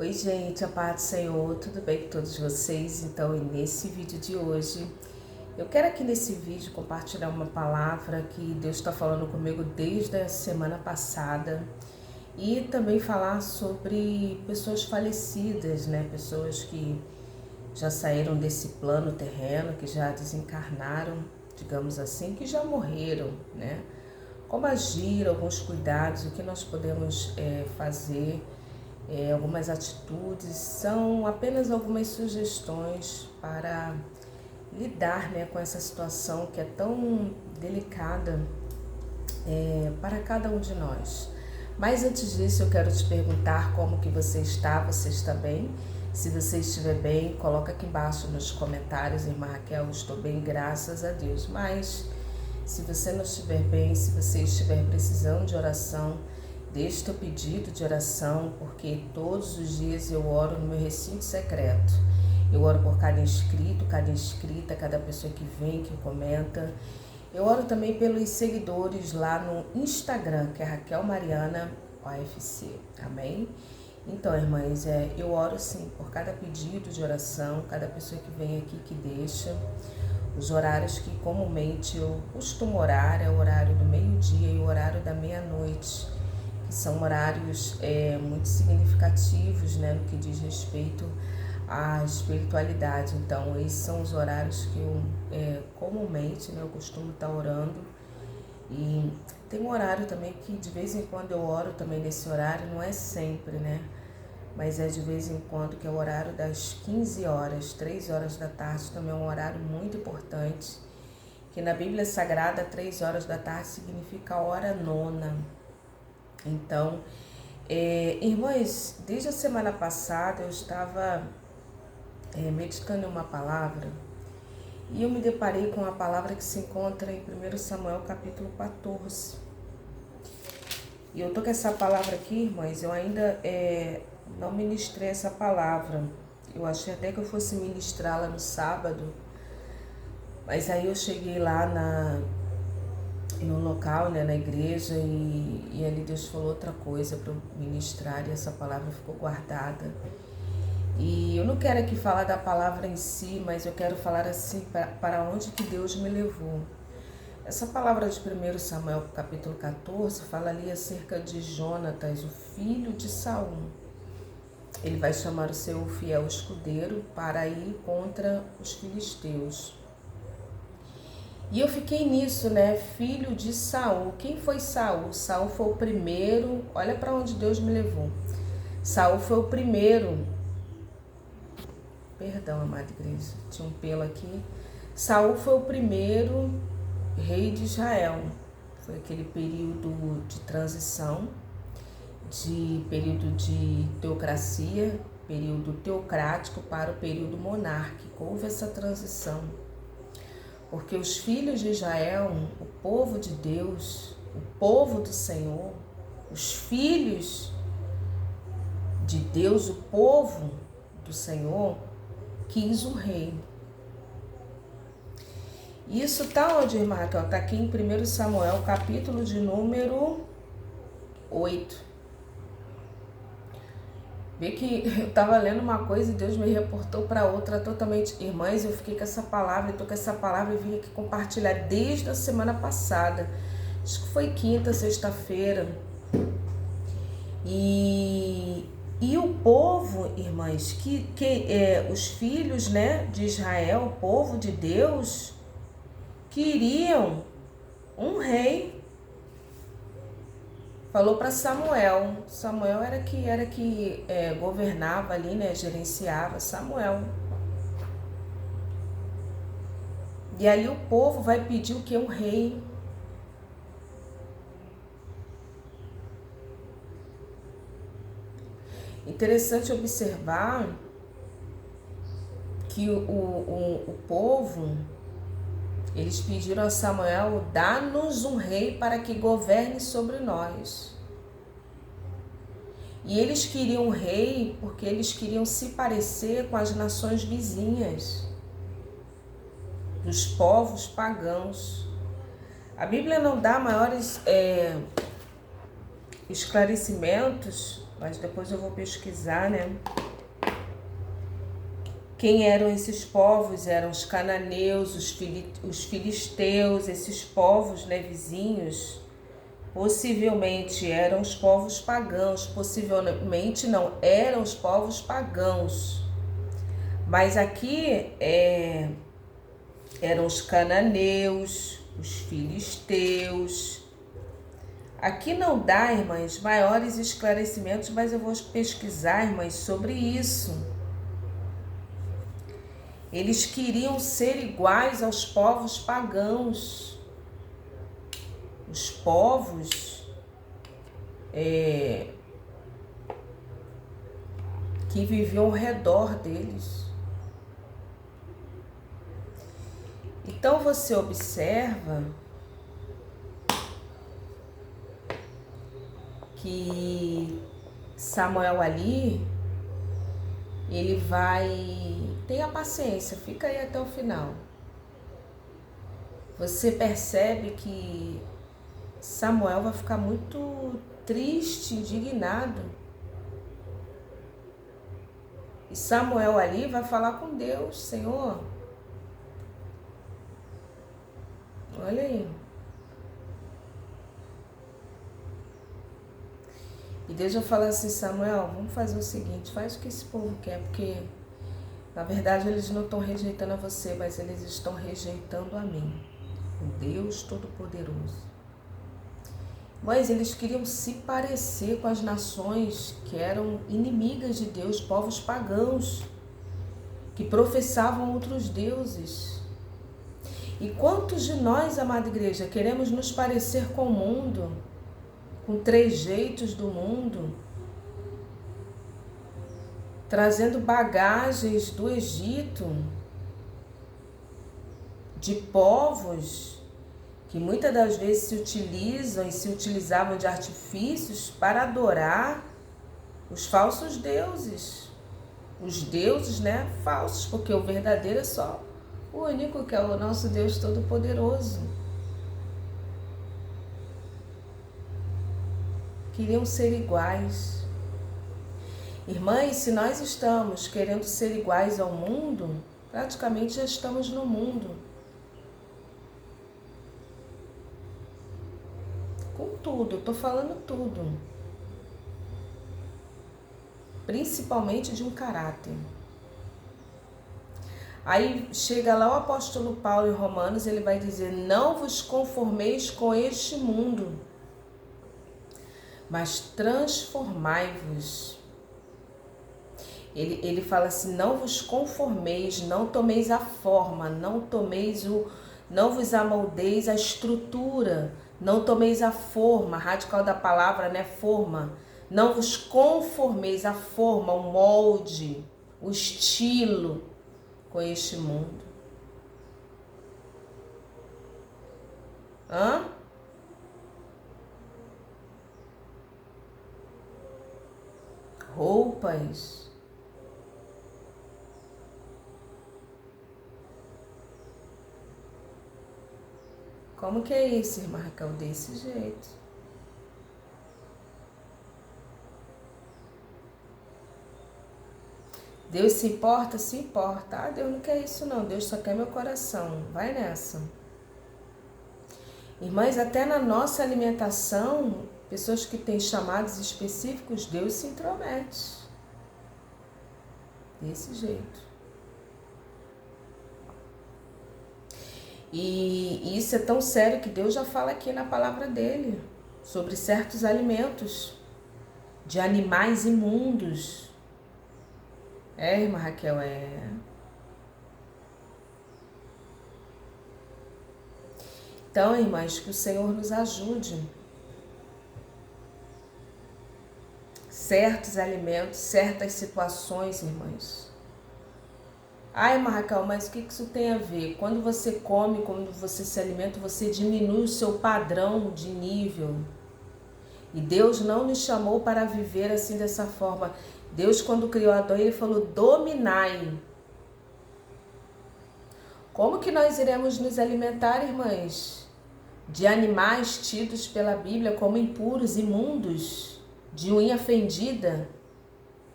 Oi gente, a paz do Senhor, tudo bem com todos vocês? Então, nesse vídeo de hoje, eu quero aqui nesse vídeo compartilhar uma palavra que Deus está falando comigo desde a semana passada e também falar sobre pessoas falecidas, né? Pessoas que já saíram desse plano terreno, que já desencarnaram, digamos assim, que já morreram, né? Como agir, alguns cuidados, o que nós podemos fazer. Algumas atitudes, são apenas algumas sugestões para lidar, né, com essa situação que é tão delicada para cada um de nós. Mas antes disso eu quero te perguntar como que você está bem? Se você estiver bem, coloca aqui embaixo nos comentários, irmã Raquel, estou bem, graças a Deus. Mas se você não estiver bem, se você estiver precisando de oração, deixe teu pedido de oração, porque todos os dias eu oro no meu recinto secreto. Eu oro por cada inscrito, cada inscrita, cada pessoa que vem, que comenta. Eu oro também pelos seguidores lá no Instagram, que é Raquel Mariana OFC. Amém? Então, irmãs, eu oro sim por cada pedido de oração, cada pessoa que vem aqui, que deixa. Os horários que comumente eu costumo orar é o horário do meio-dia e o horário da meia-noite, que são horários muito significativos, né, no que diz respeito à espiritualidade. Então, esses são os horários que eu comumente, né, eu costumo estar orando. E tem um horário também que de vez em quando eu oro também nesse horário, não é sempre, né? Mas é de vez em quando, que é o horário das 15 horas, 3 horas da tarde, também é um horário muito importante, que na Bíblia Sagrada, 3 horas da tarde significa a hora nona. Então, irmãs, desde a semana passada eu estava meditando em uma palavra e eu me deparei com uma palavra que se encontra em 1 Samuel capítulo 14. E eu tô com essa palavra aqui, irmãs, eu ainda não ministrei essa palavra. Eu achei até que eu fosse ministrá-la no sábado, mas aí eu cheguei lá no local, né, na igreja, e ali Deus falou outra coisa para eu ministrar e essa palavra ficou guardada. E eu não quero aqui falar da palavra em si, mas eu quero falar assim para onde que Deus me levou. Essa palavra de 1 Samuel capítulo 14 fala ali acerca de Jonatas, o filho de Saul. Ele vai chamar o seu fiel escudeiro para ir contra os filisteus. E eu fiquei nisso, né? Filho de Saul. Quem foi Saul? Saul foi o primeiro. Olha para onde Deus me levou. Saul foi o primeiro. Perdão, amada igreja, tinha um pelo aqui. Saul foi o primeiro rei de Israel. Foi aquele período de transição, de período de teocracia, período teocrático para o período monárquico. Houve essa transição. Porque os filhos de Israel, o povo de Deus, o povo do Senhor, os filhos de Deus, o povo do Senhor, quis um rei. Isso está onde, irmã Raquel? Está aqui em 1 Samuel, capítulo de número 8. Vê que eu estava lendo uma coisa e Deus me reportou para outra totalmente. Irmãs, eu fiquei com essa palavra, estou com essa palavra e vim aqui compartilhar desde a semana passada. Acho que foi quinta, sexta-feira. E o povo, irmãs, os filhos, né, de Israel, o povo de Deus, queriam um rei. Falou para Samuel. Samuel era que governava ali, né? Gerenciava Samuel. E ali o povo vai pedir o que? Um rei. Interessante observar que o povo, eles pediram a Samuel: dá-nos um rei para que governe sobre nós. E eles queriam um rei porque eles queriam se parecer com as nações vizinhas, dos povos pagãos. A Bíblia não dá maiores esclarecimentos mas depois eu vou pesquisar, né? Quem eram esses povos? Eram os cananeus, os filisteus, esses povos, né, vizinhos. Possivelmente eram os povos pagãos, possivelmente não, eram os povos pagãos. Mas aqui eram os cananeus, os filisteus. Aqui não dá, irmãs, maiores esclarecimentos, mas eu vou pesquisar, irmãs, sobre isso. Eles queriam ser iguais aos povos pagãos. Os povos que viviam ao redor deles. Então você observa que Samuel ali, ele vai... Tenha paciência, fica aí até o final. Você percebe que Samuel vai ficar muito triste, indignado. E Samuel ali vai falar com Deus: Senhor, olha aí. E Deus vai falar assim: Samuel, vamos fazer o seguinte, faz o que esse povo quer, porque na verdade eles não estão rejeitando a você, mas eles estão rejeitando a mim, o Deus Todo-Poderoso. Mas eles queriam se parecer com as nações que eram inimigas de Deus, povos pagãos, que professavam outros deuses. E quantos de nós, amada igreja, queremos nos parecer com o mundo, com trejeitos do mundo, trazendo bagagens do Egito, de povos que muitas das vezes se utilizam e se utilizavam de artifícios para adorar os falsos deuses. Os deuses, né, falsos, porque o verdadeiro é só o único, que é o nosso Deus Todo-Poderoso. Queriam ser iguais. Irmãs, se nós estamos querendo ser iguais ao mundo, praticamente já estamos no mundo. Com tudo, eu tô falando tudo. Principalmente de um caráter. Aí chega lá o apóstolo Paulo em Romanos, ele vai dizer: não vos conformeis com este mundo, mas transformai-vos. Ele fala assim: não vos conformeis, não tomeis a forma, não vos amoldeis a estrutura, não tomeis a forma, radical da palavra, né? Forma. Não vos conformeis a forma, o molde, o estilo com este mundo. Roupas. Como que é isso, irmã Raquel? Desse jeito. Deus se importa? Se importa. Ah, Deus não quer isso não, Deus só quer meu coração. Vai nessa. Irmãs, até na nossa alimentação, pessoas que têm chamados específicos, Deus se intromete. Desse jeito. E isso é tão sério que Deus já fala aqui na palavra dele, sobre certos alimentos, de animais imundos. Irmã Raquel, Então, irmãs, que o Senhor nos ajude. Certos alimentos, certas situações, irmãs. Irmã Raquel, mas o que isso tem a ver? Quando você come, quando você se alimenta, você diminui o seu padrão de nível. E Deus não nos chamou para viver assim, dessa forma. Deus, quando criou Adão, ele falou: dominai. Como que nós iremos nos alimentar, irmãs, de animais tidos pela Bíblia como impuros, imundos? de unha fendida.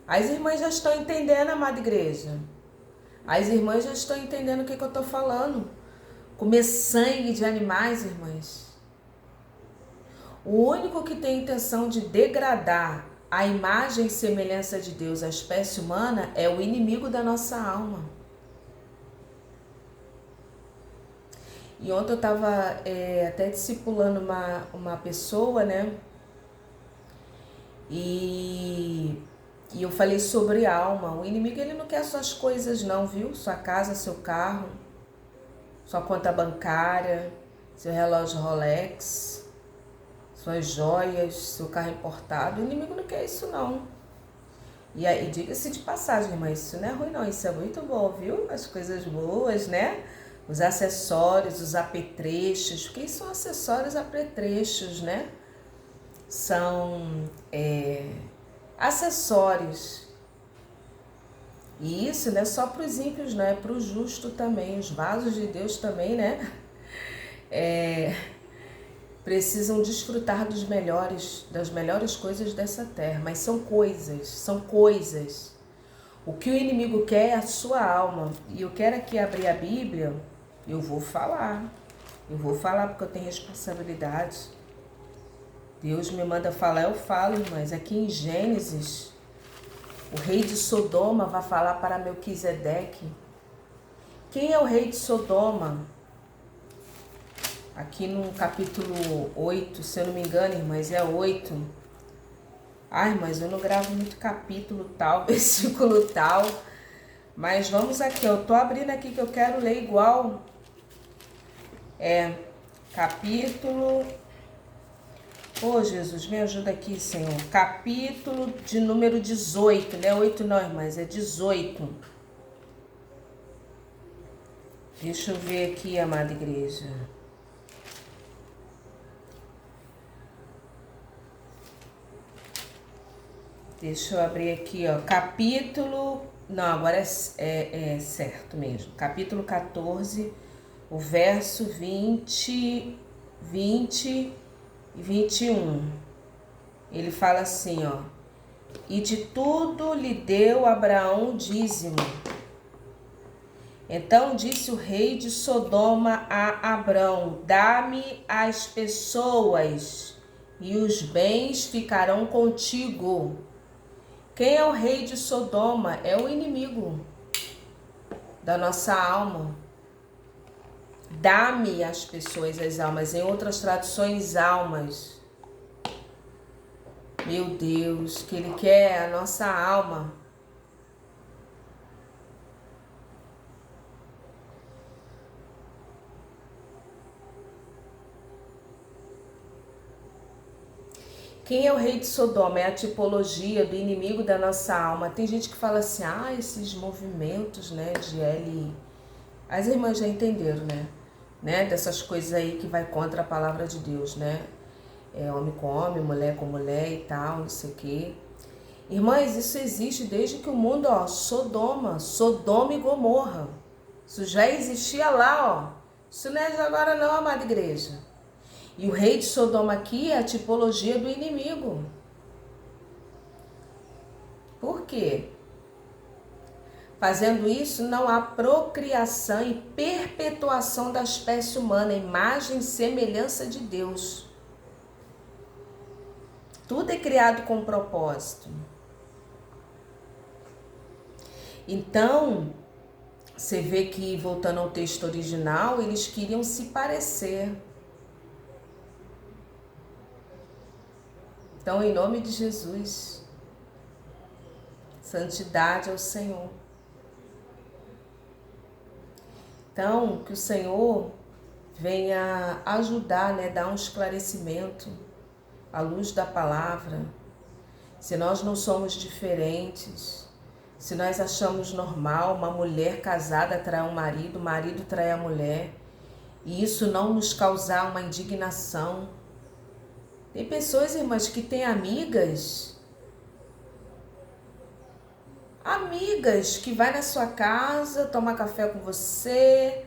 As irmãs já estão entendendo, amada igreja. As irmãs já estão entendendo o que eu estou falando. Comer sangue de animais, irmãs. O único que tem intenção de degradar a imagem e semelhança de Deus à espécie humana é o inimigo da nossa alma. E ontem eu estava até discipulando uma pessoa, né? E eu falei sobre alma. O inimigo, ele não quer suas coisas não, viu? Sua casa, seu carro, sua conta bancária, seu relógio Rolex, suas joias, seu carro importado. O inimigo não quer isso não. E aí, diga-se de passagem, mas isso não é ruim não, isso é muito bom, viu? As coisas boas, né? Os acessórios, os apetrechos. O que são acessórios apetrechos, né? São acessórios. E isso não é só para os ímpios, não é para o justo também. Os vasos de Deus também, né? Precisam desfrutar das melhores coisas dessa terra. Mas são coisas. O que o inimigo quer é a sua alma. E eu quero aqui abrir a Bíblia. Eu vou falar porque eu tenho responsabilidade. Deus me manda falar, eu falo, irmãs. Aqui em Gênesis, o rei de Sodoma vai falar para Melquisedeque. Quem é o rei de Sodoma? Aqui no capítulo 8, se eu não me engano, irmãs, é 8. Ai, irmãs, eu não gravo muito capítulo tal, versículo tal. Mas vamos aqui, eu tô abrindo aqui que eu quero ler igual. Capítulo... Ô, Jesus, me ajuda aqui, Senhor. Capítulo de número 18, não é 8 não, irmãs, é 18. Deixa eu ver aqui, amada igreja. Deixa eu abrir aqui, ó. Capítulo... Não, agora é certo mesmo. Capítulo 14, o verso 20 e 21. Ele fala assim, ó. E de tudo lhe deu Abraão o dízimo. Então disse o rei de Sodoma a Abrão: dá-me as pessoas, e os bens ficarão contigo. Quem é o rei de Sodoma? É o inimigo da nossa alma. Dá-me as pessoas, as almas. Em outras traduções, almas. Meu Deus, que ele quer a nossa alma. Quem é o rei de Sodoma? É a tipologia do inimigo da nossa alma. Tem gente que fala assim, esses movimentos, né, de L... As irmãs já entenderam, né? Dessas coisas aí que vai contra a palavra de Deus, né? Homem com homem, mulher com mulher e tal, não sei o quê. Irmãs, isso existe desde que o mundo, Sodoma e Gomorra. Isso já existia lá, Isso não é de agora não, amada igreja. E o rei de Sodoma aqui é a tipologia do inimigo. Por quê? Fazendo isso, não há procriação e perpetuação da espécie humana, imagem e semelhança de Deus. Tudo é criado com propósito. Então, você vê que, voltando ao texto original, eles queriam se parecer. Então, em nome de Jesus, santidade ao Senhor. Então, que o Senhor venha ajudar, dar um esclarecimento à luz da palavra. Se nós não somos diferentes, se nós achamos normal uma mulher casada trair um marido, o marido trair a mulher, e isso não nos causar uma indignação. Tem pessoas, irmãs, que têm amigas que vai na sua casa, toma café com você,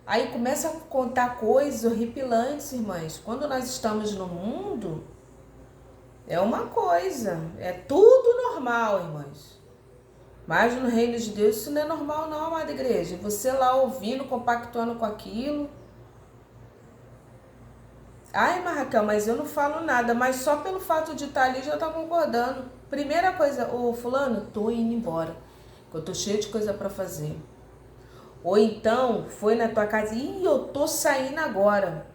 aí começa a contar coisas horripilantes, irmãs. Quando nós estamos no mundo, é uma coisa, é tudo normal, irmãs. Mas no reino de Deus isso não é normal não, amada igreja. Você lá ouvindo, compactuando com aquilo. Ai, Raquel, mas eu não falo nada, mas só pelo fato de estar ali já tá concordando. Primeira coisa, ô fulano, tô indo embora, que eu tô cheio de coisa para fazer. Ou então, foi na tua casa, e eu tô saindo agora.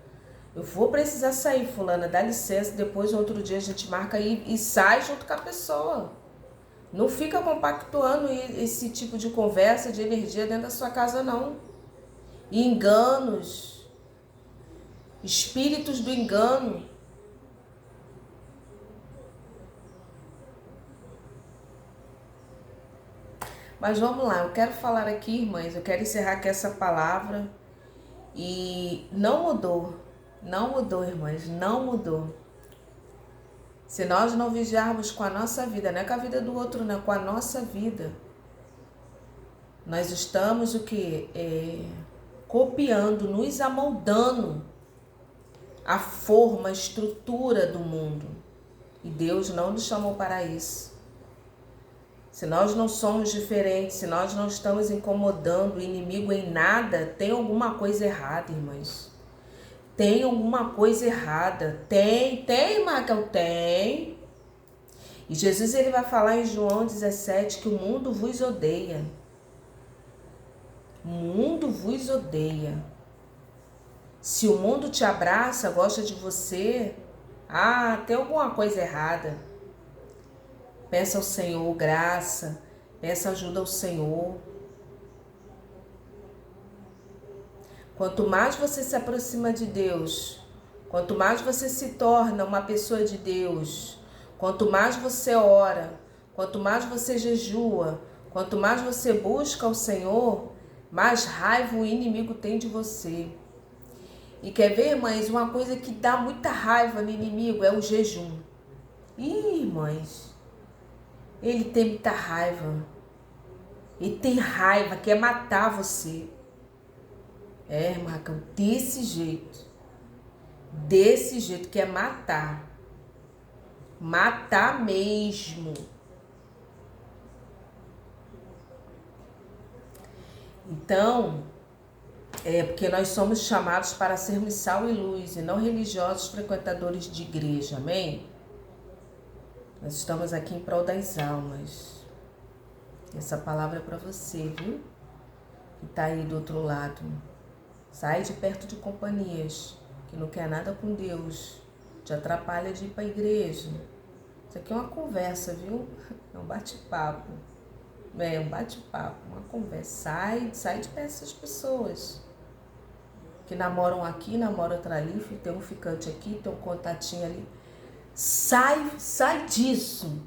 Eu vou precisar sair, fulana, dá licença, depois outro dia a gente marca e sai junto com a pessoa. Não fica compactuando esse tipo de conversa, de energia dentro da sua casa, não. E enganos, espíritos do engano. Mas vamos lá, eu quero falar aqui, irmãs, eu quero encerrar aqui essa palavra. E não mudou, irmãs, não mudou. Se nós não vigiarmos com a nossa vida, não é com a vida do outro, não, com a nossa vida, nós estamos o que? Copiando, nos amoldando a forma, a estrutura do mundo. E Deus não nos chamou para isso. Se nós não somos diferentes, se nós não estamos incomodando o inimigo em nada, tem alguma coisa errada, irmãs. Tem alguma coisa errada. Tem, Michael, tem. E Jesus ele vai falar em João 17 que o mundo vos odeia. O mundo vos odeia. Se o mundo te abraça, gosta de você, tem alguma coisa errada. Peça ao Senhor graça, peça ajuda ao Senhor. Quanto mais você se aproxima de Deus, quanto mais você se torna uma pessoa de Deus, quanto mais você ora, quanto mais você jejua, quanto mais você busca o Senhor, mais raiva o inimigo tem de você. E quer ver, irmãs, uma coisa que dá muita raiva no inimigo é o jejum. Ih, irmãs, ele tem muita raiva. Ele tem raiva, quer matar você. Marcão, desse jeito, quer matar. Matar mesmo. Então, porque nós somos chamados para sermos sal e luz e não religiosos frequentadores de igreja, amém? Nós estamos aqui em prol das almas. Essa palavra é para você, viu? Que tá aí do outro lado. Sai de perto de companhias que não quer nada com Deus. Te atrapalha de ir para a igreja. Isso aqui é uma conversa, viu? É um bate-papo. É um bate-papo, uma conversa. Sai de perto dessas pessoas. Que namoram aqui, namoram outra ali, tem um ficante aqui, tem um contatinho ali. Sai disso.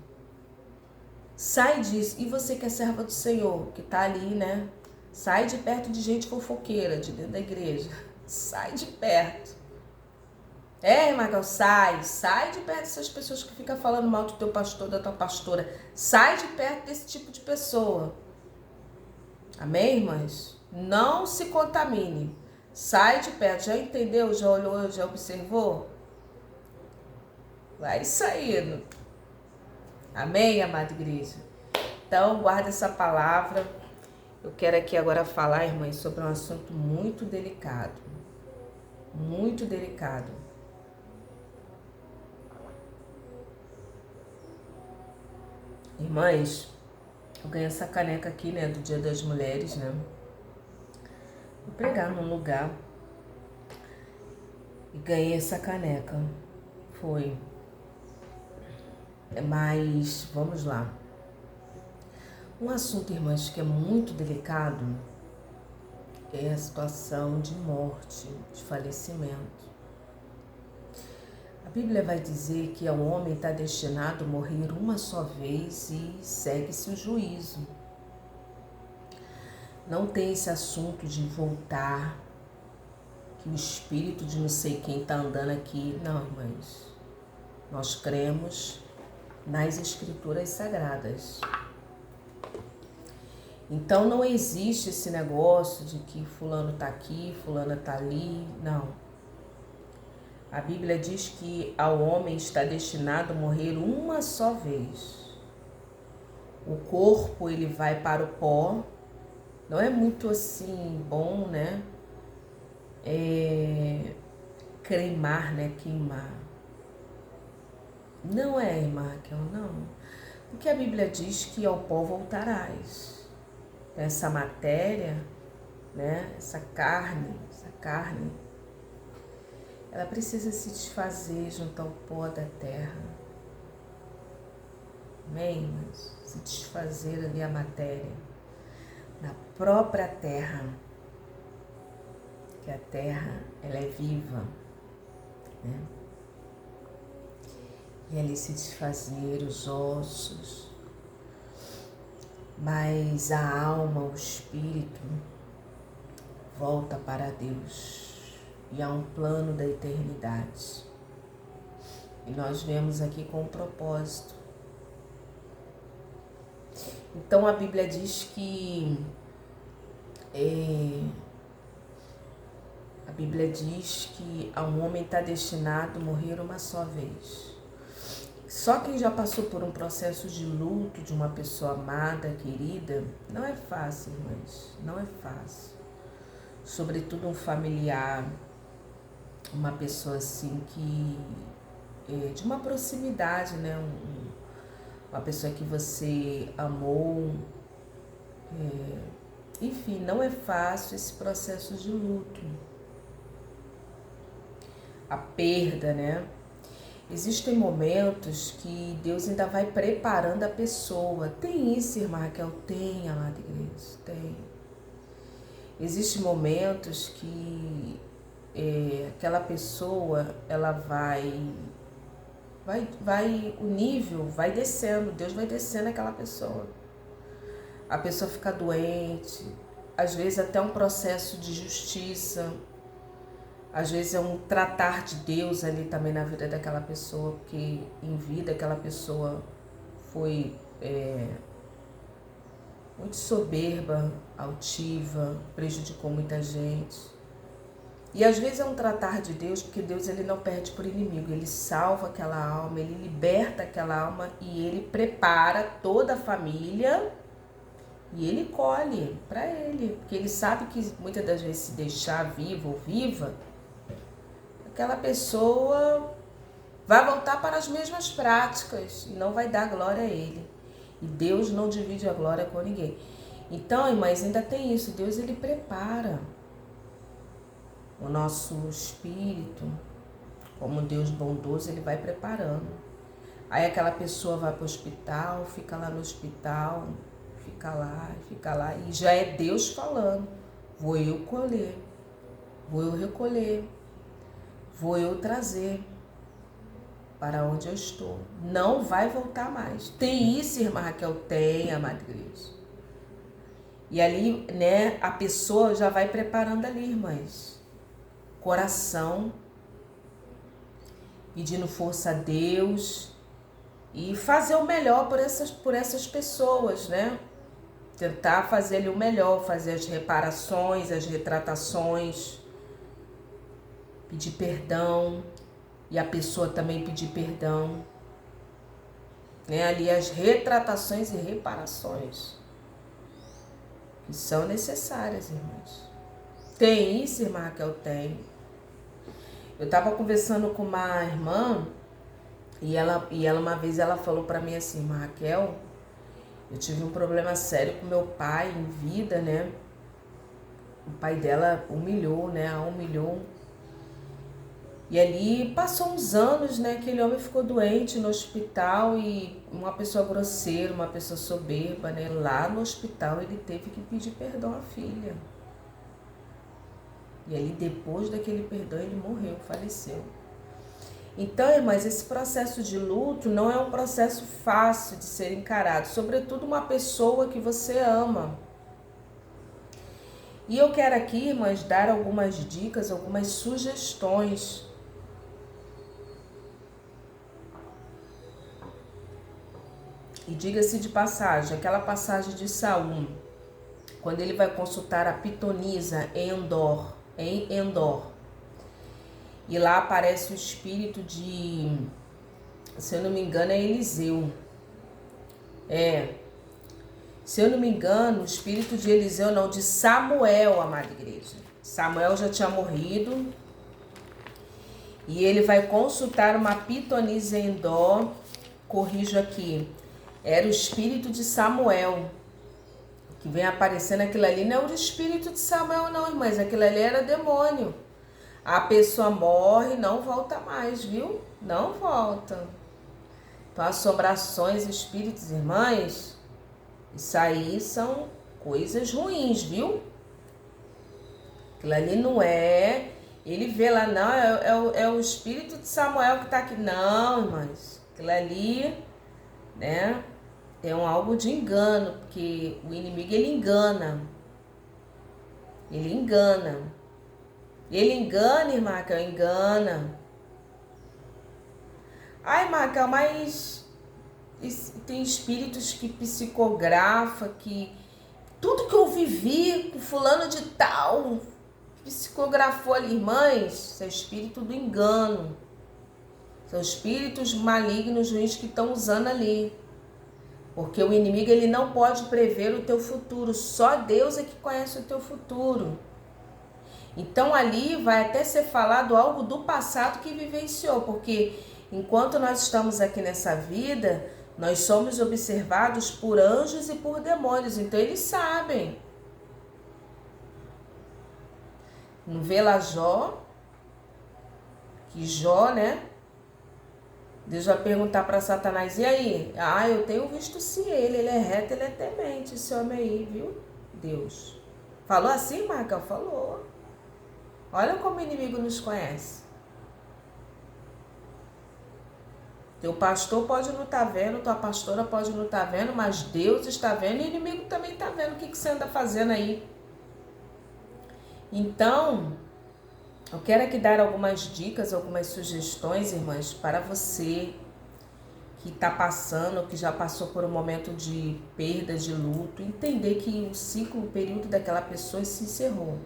Sai disso. E você que é serva do Senhor, que tá ali, né? Sai de perto de gente fofoqueira, de dentro da igreja. Sai de perto. Marcão, sai de perto dessas pessoas que ficam falando mal do teu pastor, da tua pastora. Sai de perto desse tipo de pessoa. Amém, irmãs? Não se contamine. Sai de perto. Já entendeu? Já olhou? Já observou? Vai saindo. Amém, amada igreja? Então, guarda essa palavra. Eu quero aqui agora falar, irmãs, sobre um assunto muito delicado. Muito delicado. Irmãs, eu ganhei essa caneca aqui, né, do Dia das Mulheres, né? Vou pregar num lugar e ganhei essa caneca. Foi. Mas, vamos lá. Um assunto, irmãs, que é muito delicado é a situação de morte, de falecimento. A Bíblia vai dizer que o homem está destinado a morrer uma só vez e segue-se o juízo. Não tem esse assunto de voltar, que o espírito de não sei quem está andando aqui. Não, irmãs. Nós cremos nas Escrituras Sagradas. Então não existe esse negócio de que fulano está aqui, fulana está ali. Não. A Bíblia diz que ao homem está destinado a morrer uma só vez. O corpo, ele vai para o pó. Não é muito assim bom, né? Cremar, né? Queimar. Não é, irmã Raquel, não. Porque a Bíblia diz que ao pó voltarás. Essa matéria, né? Essa carne, ela precisa se desfazer junto ao pó da terra. Amém, irmãos? Se desfazer ali a matéria. Na própria terra. Que a terra, ela é viva, né? E ali se desfazer os ossos. Mas a alma, o espírito, volta para Deus. E há um plano da eternidade. E nós vemos aqui com um propósito. Então a Bíblia diz que a um homem está destinado a morrer uma só vez. Só quem já passou por um processo de luto de uma pessoa amada, querida, não é fácil, irmãs, não é fácil. Sobretudo um familiar, uma pessoa assim que de uma proximidade, né? Uma pessoa que você amou. Enfim, não é fácil esse processo de luto. A perda, né? Existem momentos que Deus ainda vai preparando a pessoa. Tem isso, irmã Raquel? Tem, amada igreja, tem. Existem momentos que aquela pessoa, ela o nível vai descendo, Deus vai descendo aquela pessoa. A pessoa fica doente, às vezes até um processo de justiça, às vezes é um tratar de Deus ali também na vida daquela pessoa, porque em vida aquela pessoa foi muito soberba, altiva, prejudicou muita gente. E às vezes é um tratar de Deus, porque Deus ele não perde por inimigo, ele salva aquela alma, ele liberta aquela alma e ele prepara toda a família e ele colhe para ele, porque ele sabe que muitas das vezes se deixar vivo ou viva, aquela pessoa vai voltar para as mesmas práticas e não vai dar glória a ele. E Deus não divide a glória com ninguém. Então, irmãs, ainda tem isso, Deus ele prepara o nosso espírito, como Deus bondoso, ele vai preparando. Aí aquela pessoa vai para o hospital, fica lá no hospital, fica lá, e já é Deus falando, vou eu colher, vou eu recolher, vou eu trazer para onde eu estou. Não vai voltar mais. Tem isso, irmã Raquel? Tem, amada igreja. E ali, né, a pessoa já vai preparando ali, irmãs. Coração, pedindo força a Deus e fazer o melhor por essas pessoas, né? Tentar fazer ali o melhor, fazer as reparações, as retratações, pedir perdão e a pessoa também pedir perdão, né? Ali as retratações e reparações que são necessárias, irmãos. Tem isso, irmã Raquel? Tem. Eu estava conversando com uma irmã e ela uma vez ela falou para mim assim, irmã Raquel, eu tive um problema sério com meu pai em vida, né? O pai dela humilhou, né? A humilhou. E ali passou uns anos, né? Aquele homem ficou doente no hospital e uma pessoa grosseira, uma pessoa soberba, né? Lá no hospital ele teve que pedir perdão à filha. E ali depois daquele perdão ele morreu, faleceu. Então, irmãs, esse processo de luto não é um processo fácil de ser encarado, sobretudo uma pessoa que você ama. E eu quero aqui, irmãs, dar algumas dicas, algumas sugestões. E diga-se de passagem, aquela passagem de Saul, quando ele vai consultar a pitonisa em Endor, E lá aparece o espírito de, se eu não me engano, é Eliseu. Se eu não me engano, o espírito de Eliseu, não, de Samuel, amada igreja. Samuel já tinha morrido. E ele vai consultar uma pitonisa em dó. Corrijo aqui. Era o espírito de Samuel. Que vem aparecendo aquilo ali. Não é o espírito de Samuel, não, irmãs. Aquilo ali era demônio. A pessoa morre e não volta mais, viu? Não volta. Então, assombrações, espíritos, irmãs, isso aí são coisas ruins, viu? Aquilo ali não é... Ele vê lá, não, é o espírito de Samuel que está aqui. Não, irmãs, aquilo ali, né, é algo de engano, porque o inimigo, ele engana. Ele engana. Ele engana, irmã Raquel, engana. Ai, Raquel, mas tem espíritos que psicografa, que tudo que eu vivi com fulano de tal, psicografou ali, irmãs, isso é espírito do engano. São espíritos malignos, ruins que estão usando ali. Porque o inimigo, ele não pode prever o teu futuro. Só Deus é que conhece o teu futuro. Então ali vai até ser falado algo do passado que vivenciou. Porque enquanto nós estamos aqui nessa vida, nós somos observados por anjos e por demônios. Então eles sabem. Não vê lá Jó? Que Jó, né? Deus vai perguntar para Satanás, e aí? Ah, eu tenho visto se ele é reto, ele é temente, esse homem aí, viu? Deus. Falou assim, Marca? Falou. Olha como o inimigo nos conhece. Teu pastor pode não estar vendo, tua pastora pode não estar vendo, mas Deus está vendo e o inimigo também está vendo o que você anda fazendo aí. Então, eu quero aqui dar algumas dicas, algumas sugestões, irmãs, para você que está passando, que já passou por um momento de perda, de luto, entender que o ciclo, o período daquela pessoa se encerrou.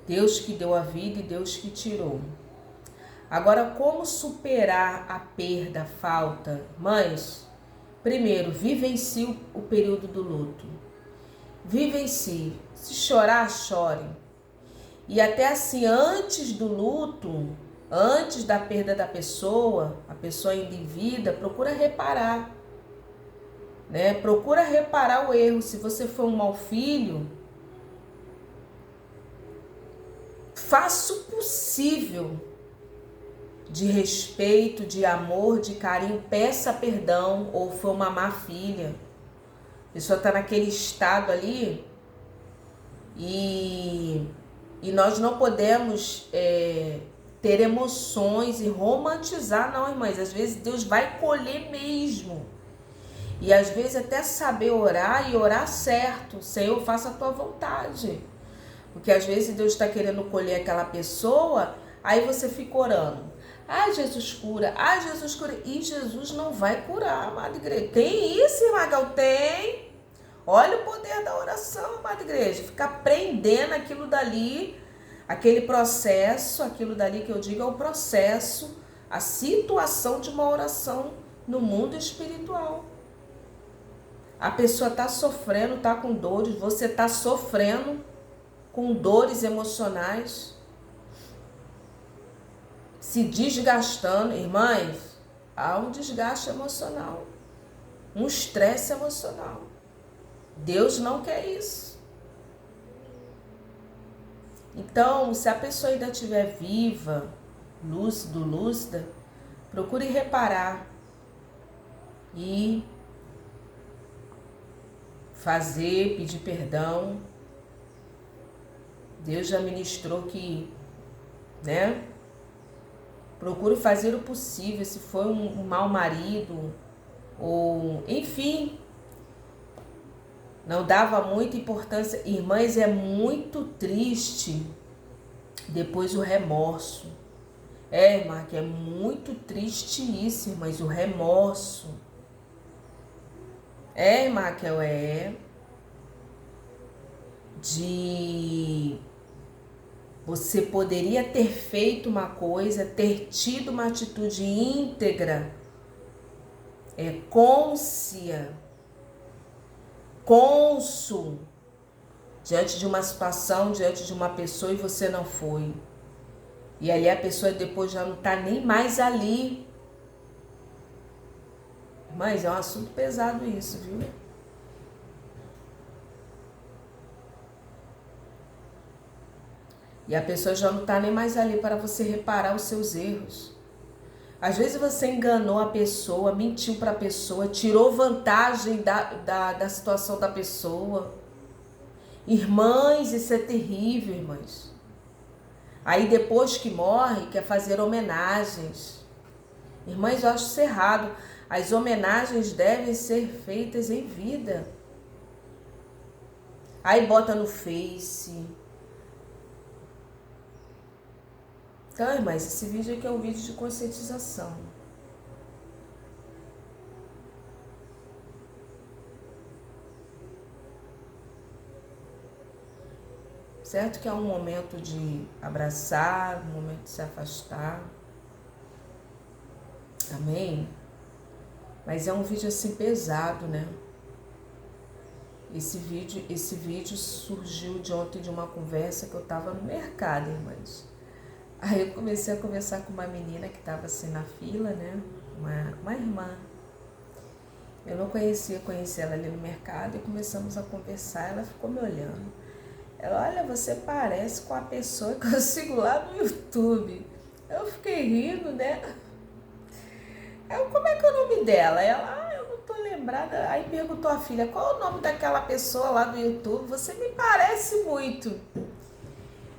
Deus que deu a vida e Deus que tirou. Agora, como superar a perda, a falta? Mães, primeiro, vivencie o período do luto. Vivencie. Se chorar, chore. E até assim, antes do luto, antes da perda da pessoa, a pessoa ainda em vida, procura reparar. Né? Procura reparar o erro. Se você foi um mau filho, faça o possível de respeito, de amor, de carinho, peça perdão, ou foi uma má filha. A pessoa está naquele estado ali e nós não podemos ter emoções e romantizar, não, irmãs. Às vezes Deus vai colher mesmo. E às vezes até saber orar e orar certo. Senhor, faça a tua vontade. Porque às vezes Deus está querendo colher aquela pessoa, aí você fica orando. Ai, Jesus cura. Ai, Jesus cura. E Jesus não vai curar, amada igreja. Tem isso, irmã Gal? Tem. Olha o poder da oração, amada igreja. Ficar prendendo aquilo dali, aquele processo, aquilo dali que eu digo é o processo, a situação de uma oração no mundo espiritual. A pessoa está sofrendo, está com dores, você está sofrendo com dores emocionais, se desgastando. Irmãs, há um desgaste emocional, um estresse emocional. Deus não quer isso. Então, se a pessoa ainda estiver viva, lúcido, lúcida, procure reparar e fazer, pedir perdão. Deus já ministrou que, né? Procure fazer o possível, se for um mau marido, ou enfim, não dava muita importância. Irmãs, é muito triste depois o remorso. Irmã, que é muito triste isso, irmãs, o remorso. Irmã, que de Você poderia ter feito uma coisa, ter tido uma atitude íntegra, cônscia, cônsul, diante de uma situação, diante de uma pessoa, e você não foi. E ali a pessoa depois já não está nem mais ali. Mas é um assunto pesado isso, viu? E a pessoa já não está nem mais ali para você reparar os seus erros. Às vezes você enganou a pessoa, mentiu para a pessoa, tirou vantagem da situação da pessoa. Irmãs, isso é terrível, irmãs. Aí depois que morre, quer fazer homenagens. Irmãs, eu acho isso errado. As homenagens devem ser feitas em vida. Aí bota no Face. Então, irmãs, esse vídeo aqui é um vídeo de conscientização. Certo que é um momento de abraçar, um momento de se afastar. Amém? Mas é um vídeo assim pesado, né? Esse vídeo surgiu de ontem de uma conversa que eu tava no mercado, irmãs. Aí eu comecei a conversar com uma menina que tava assim na fila, né? Uma irmã. Eu não conheci ela ali no mercado e começamos a conversar. Ela ficou me olhando. Ela, olha, você parece com a pessoa que eu sigo lá no YouTube. Eu fiquei rindo, né? Como é que é o nome dela? Ela, eu não tô lembrada. Aí perguntou a filha, qual é o nome daquela pessoa lá do YouTube? Você me parece muito.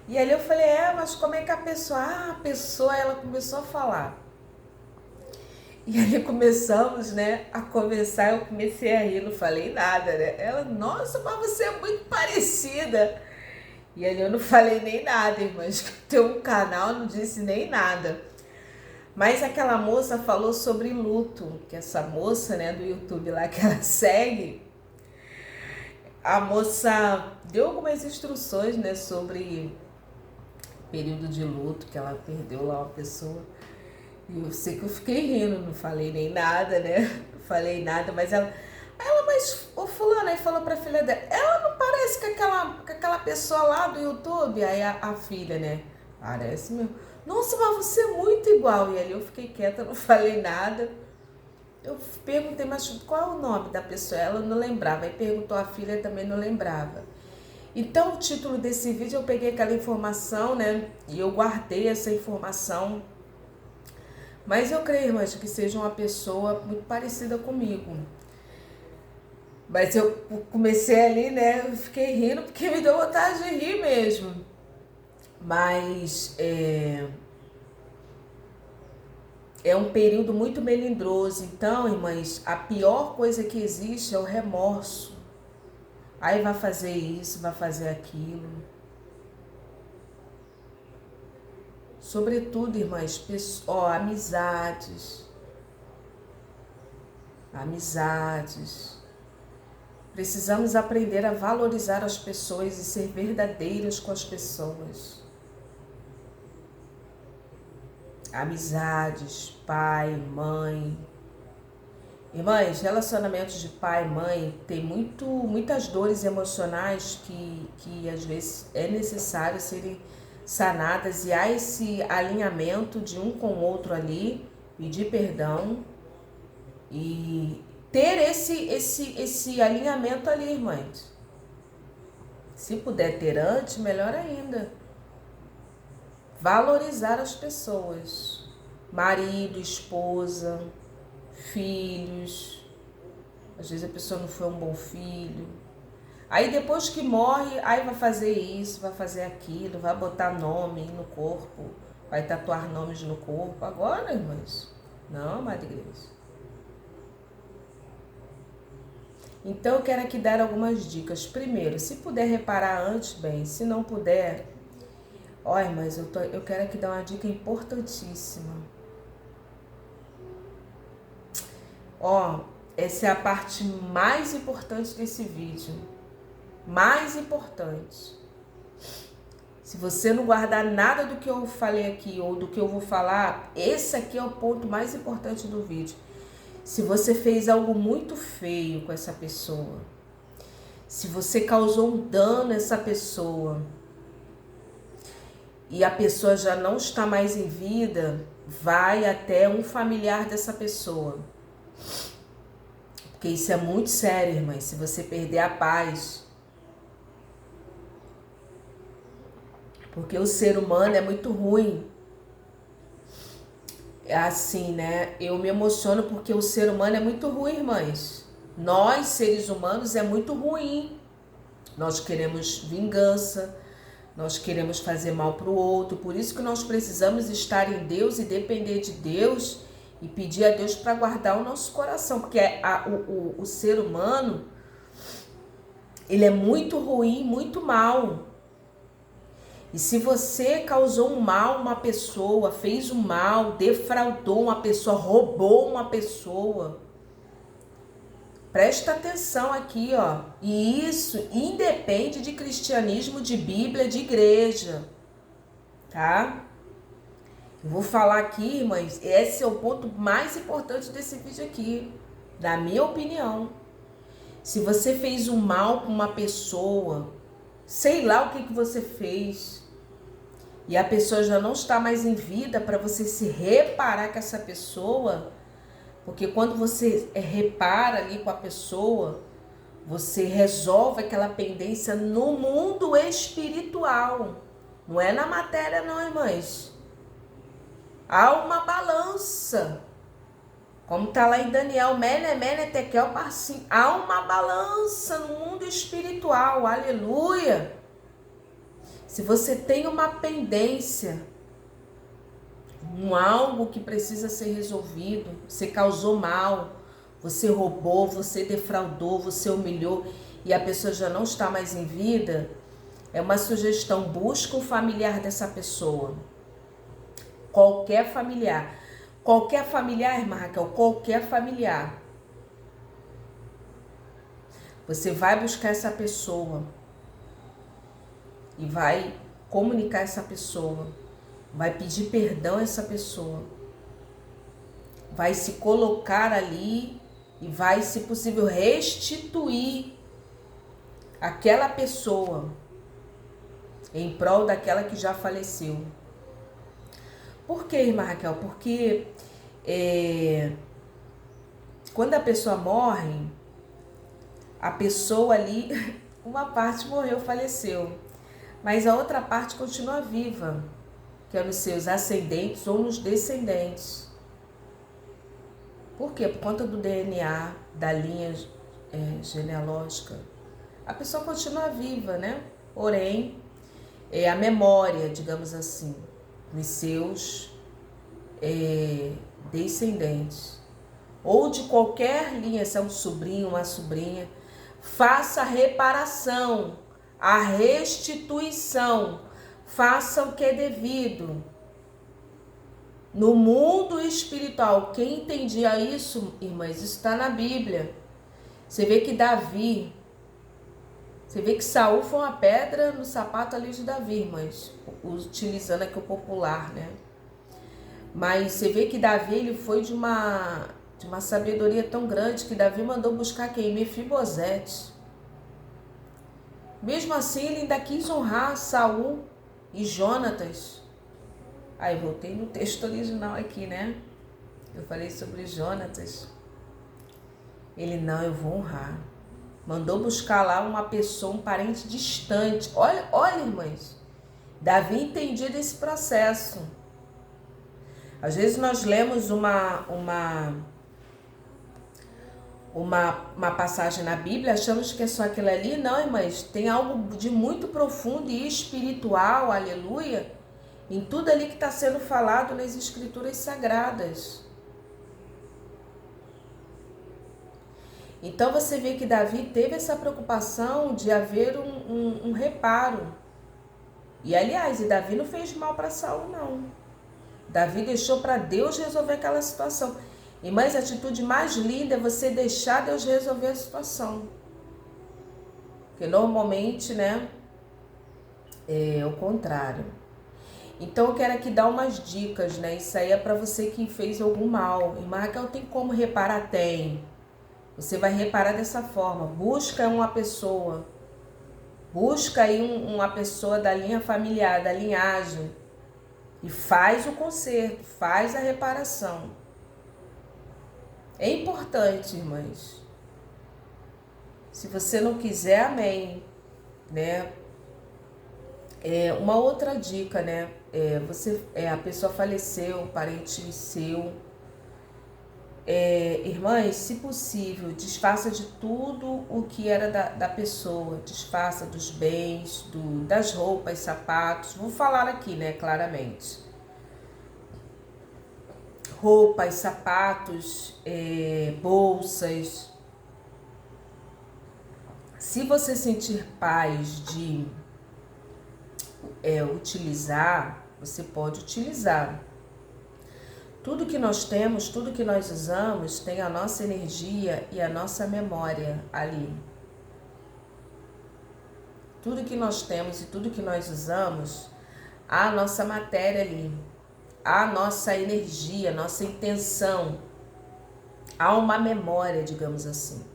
E ali eu falei, mas como é que a pessoa, ela começou a falar. E aí começamos, né, a conversar, eu comecei a rir, não falei nada, né? Ela, nossa, mas você é muito parecida. E ali eu não falei nem nada, irmãs, que tem um canal, não disse nem nada. Mas aquela moça falou sobre luto, que essa moça, né, do YouTube lá que ela segue, a moça deu algumas instruções, né, sobre período de luto, que ela perdeu lá uma pessoa. E eu sei que eu fiquei rindo, não falei nem nada, né, não falei nada, mas ela, mas o fulano aí falou pra filha dela, ela não parece com aquela pessoa lá do YouTube? Aí a filha, né, parece mesmo. Nossa, mas você é muito igual. E ali eu fiquei quieta, não falei nada. Eu perguntei, mas qual é o nome da pessoa? Ela não lembrava. Aí perguntou a filha, também não lembrava. Então o título desse vídeo, eu peguei aquela informação, né, e eu guardei essa informação. Mas eu creio, irmãs, que seja uma pessoa muito parecida comigo. Mas eu comecei ali, né, eu fiquei rindo porque me deu vontade de rir mesmo. Mas é um período muito melindroso. Então, irmãs, a pior coisa que existe é o remorso. Aí vai fazer isso, vai fazer aquilo. Sobretudo, irmãs, amizades. Amizades. Precisamos aprender a valorizar as pessoas e ser verdadeiros com as pessoas. Amizades, pai, mãe. Irmãs, relacionamentos de pai e mãe tem muitas dores emocionais que às vezes é necessário serem sanadas, e há esse alinhamento de um com o outro ali, pedir perdão e ter esse alinhamento ali, irmãs. Se puder ter antes, melhor ainda. Valorizar as pessoas, marido, esposa, filhos. Às vezes a pessoa não foi um bom filho. Aí depois que morre, aí vai fazer isso, vai fazer aquilo, vai botar nome no corpo, vai tatuar nomes no corpo. Agora, irmãs, não, amada igreja. Então eu quero aqui dar algumas dicas. Primeiro, se puder reparar antes, bem. Se não puder, irmãs, eu quero aqui dar uma dica importantíssima. Essa é a parte mais importante desse vídeo. Mais importante. Se você não guardar nada do que eu falei aqui ou do que eu vou falar, esse aqui é o ponto mais importante do vídeo. Se você fez algo muito feio com essa pessoa, se você causou um dano a essa pessoa e a pessoa já não está mais em vida, vai até um familiar dessa pessoa. Porque isso é muito sério, irmãs. Se você perder a paz. Porque o ser humano é muito ruim. É assim, né? Eu me emociono porque o ser humano é muito ruim, irmãs. Nós, seres humanos, é muito ruim. Nós queremos vingança. Nós queremos fazer mal para o outro. Por isso que nós precisamos estar em Deus e depender de Deus e pedir a Deus para guardar o nosso coração. Porque o ser humano, ele é muito ruim, muito mal. E se você causou um mal a uma pessoa, fez um mal, defraudou uma pessoa, roubou uma pessoa, presta atenção aqui, ó. E isso independe de cristianismo, de Bíblia, de igreja, tá? Eu vou falar aqui, irmãs, esse é o ponto mais importante desse vídeo aqui, na minha opinião. Se você fez um mal com uma pessoa, sei lá o que você fez, e a pessoa já não está mais em vida, para você se reparar com essa pessoa, porque quando você repara ali com a pessoa, você resolve aquela pendência no mundo espiritual. Não é na matéria não, irmãs. Há uma balança. Como está lá em Daniel, Mene, Mene, Tekel, Parsim. Há uma balança no mundo espiritual. Aleluia. Se você tem uma pendência, algo que precisa ser resolvido, você causou mal, você roubou, você defraudou, você humilhou e a pessoa já não está mais em vida, é uma sugestão, busca um familiar dessa pessoa. Qualquer familiar. Qualquer familiar, irmã Raquel, qualquer familiar. Você vai buscar essa pessoa e vai comunicar essa pessoa, vai pedir perdão a essa pessoa, vai se colocar ali e vai, se possível, restituir aquela pessoa em prol daquela que já faleceu. Por quê, irmã Raquel? Porque quando a pessoa morre, a pessoa ali, uma parte morreu, faleceu, mas a outra parte continua viva, que é nos seus ascendentes ou nos descendentes. Por quê? Por conta do DNA, da linha genealógica. A pessoa continua viva, né? Porém, a memória, digamos assim, dos seus descendentes. Ou de qualquer linha, se é um sobrinho, uma sobrinha, faça a reparação, a restituição, faça o que é devido. No mundo espiritual, quem entendia isso, irmãs, isso está na Bíblia. Você vê que Davi, você vê que Saul foi uma pedra no sapato ali de Davi, irmãs, utilizando aqui o popular, né? Mas você vê que Davi, ele foi de uma sabedoria tão grande que Davi mandou buscar quem? Mefibosete. Mesmo assim, ele ainda quis honrar Saul e Jonatas. Aí voltei no texto original aqui, né? Eu falei sobre Jonatas. Ele, não, eu vou honrar. Mandou buscar lá uma pessoa, um parente distante. Olha, irmãs. Davi entendia desse processo. Às vezes nós lemos uma passagem na Bíblia, achamos que é só aquilo ali. Não, irmãs, tem algo de muito profundo e espiritual, aleluia, em tudo ali que está sendo falado nas Escrituras Sagradas. Então você vê que Davi teve essa preocupação de haver um reparo. E aliás, Davi não fez mal para Saul, não. Davi deixou para Deus resolver aquela situação. Irmãs, a atitude mais linda é você deixar Deus resolver a situação. Porque normalmente, né, É o contrário. Então eu quero aqui dar umas dicas, né? Isso aí é para você que fez algum mal. Irmã Raquel, tem como reparar? Tem. Você vai reparar dessa forma. Busca uma pessoa. Busca aí uma pessoa da linha familiar, da linhagem. E faz o conserto, faz a reparação. É importante, irmãs. Se você não quiser, amém, né? Uma outra dica, né? A pessoa faleceu, um parente seu. Irmãs, se possível, desfaça de tudo o que era da pessoa. Desfaça dos bens, das roupas, sapatos. Vou falar aqui, né, claramente. Roupas, sapatos, bolsas. Se você sentir paz de utilizar, você pode utilizar. Tudo que nós temos, tudo que nós usamos, tem a nossa energia e a nossa memória ali. Tudo que nós temos e tudo que nós usamos, há a nossa matéria ali, há a nossa energia, a nossa intenção, há uma memória, digamos assim.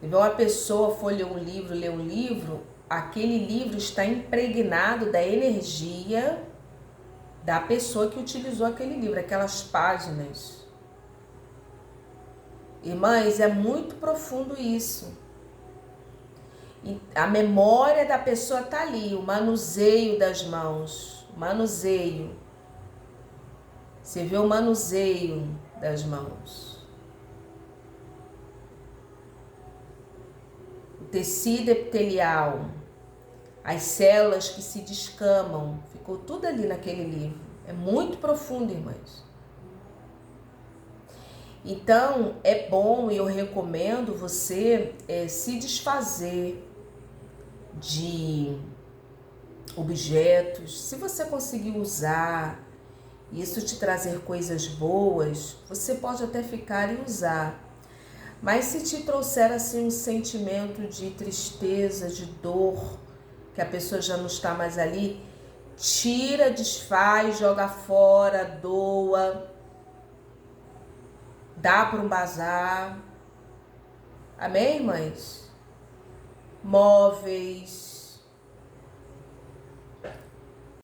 Então, a pessoa for ler um livro, aquele livro está impregnado da energia da pessoa que utilizou aquele livro, aquelas páginas. Irmãs, é muito profundo isso. A memória da pessoa está ali, o manuseio das mãos, o manuseio. Você vê o manuseio das mãos. O tecido epitelial, as células que se descamam, ficou tudo ali naquele livro. É muito profundo, irmãs. Então, é bom e eu recomendo você se desfazer de objetos. Se você conseguir usar, isso te trazer coisas boas, você pode até ficar e usar. Mas se te trouxer assim um sentimento de tristeza, de dor, que a pessoa já não está mais ali, tira, desfaz, joga fora, doa, dá para um bazar. Amém, irmãs? Móveis,